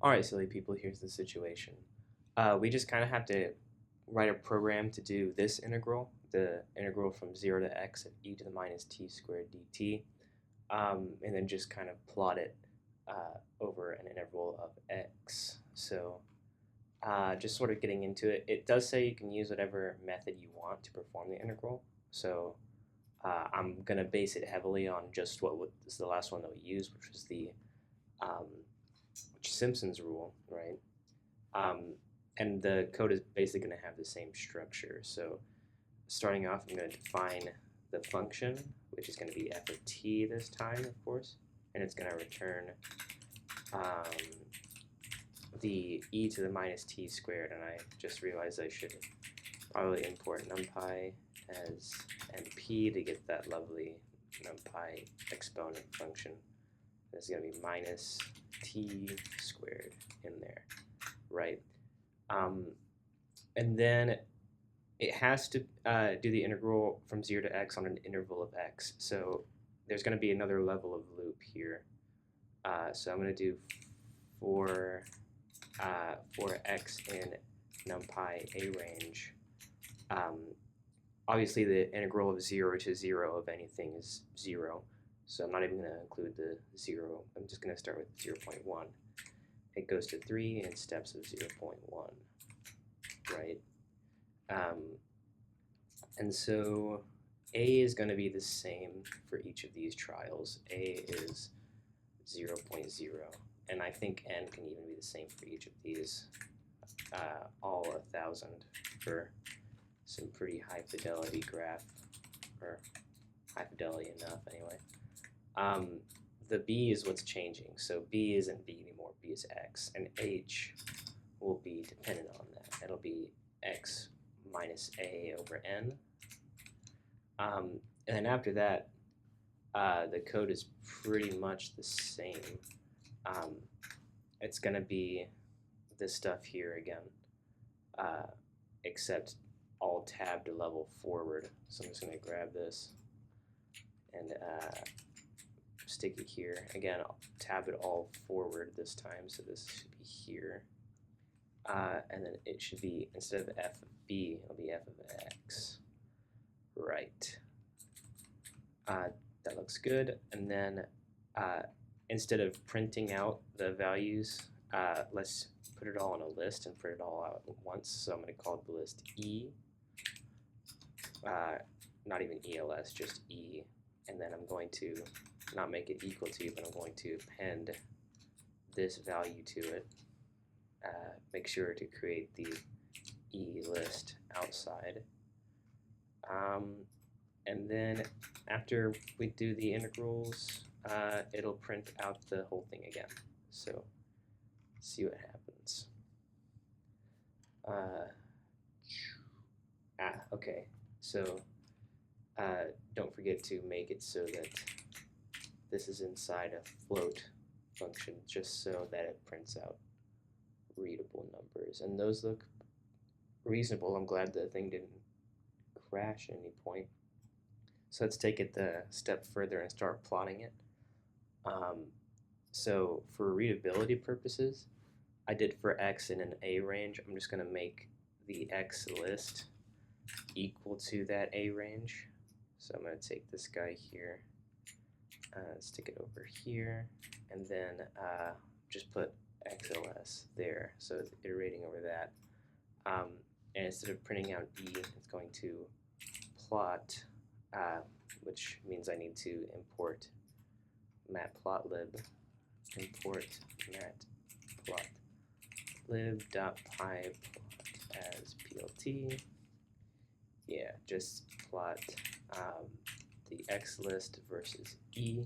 Alright, silly people, here's the situation. We just kind of have to write a program to do this integral, the integral from 0 to x of e to the minus t squared dt, and then just kind of plot it over an interval of x. So just sort of getting into it, it does say you can use whatever method you want to perform the integral. So I'm going to base it heavily on just what was the last one that we used, which was the Simpson's rule, right? And the code is basically going to have the same structure. So starting off, I'm going to define the function, which is going to be f of t this time, of course, and it's going to return the e to the minus t squared, and I just realized I should probably import numpy as np to get that lovely numpy exponent function. This is going to be minus t squared in there, right? And then it has to do the integral from 0 to x on an interval of x. So there's going to be another level of loop here. So I'm going to do for x in numpy a range. Obviously, the integral of 0 to 0 of anything is 0. So I'm not even going to include the 0. I'm just going to start with 0.1. It goes to 3 in steps of 0.1, right? And so a is going to be the same for each of these trials. A is 0.0, and I think n can even be the same for each of these, all 1,000 for some pretty high fidelity graph, or high fidelity enough anyway. The b is what's changing, so b isn't b anymore, b is x, and h will be dependent on that. It'll be x minus a over n. And then after that, the code is pretty much the same. It's going to be this stuff here again, except all tabbed to level forward. So I'm just going to grab this and stick it here. Again, I'll tab it all forward this time, so this should be here. And then it should be, instead of f of b, it'll be f of x. Right. That looks good. And then instead of printing out the values, let's put it all in a list and print it all out at once. So I'm going to call the list E. Not even ELS, just E. And then I'm going to not make it equal to, but I'm going to append this value to it. Make sure to create the E list outside. And then after we do the integrals, it'll print out the whole thing again. So see what happens. Okay. So don't forget to make it so that this is inside a float function, just so that it prints out readable numbers. And those look reasonable. I'm glad the thing didn't crash at any point. So let's take it a step further and start plotting it. So for readability purposes, I did for x in an A range. I'm just going to make the x list equal to that A range. So I'm going to take this guy here, stick it over here, and then just put XLS there. So it's iterating over that. And instead of printing out E, it's going to plot, which means I need to import matplotlib, import matplotlib.pyplot as plt. Yeah, just plot the x list versus E,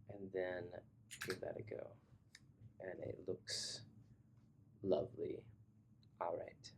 and then give that a go. And it looks lovely. All right.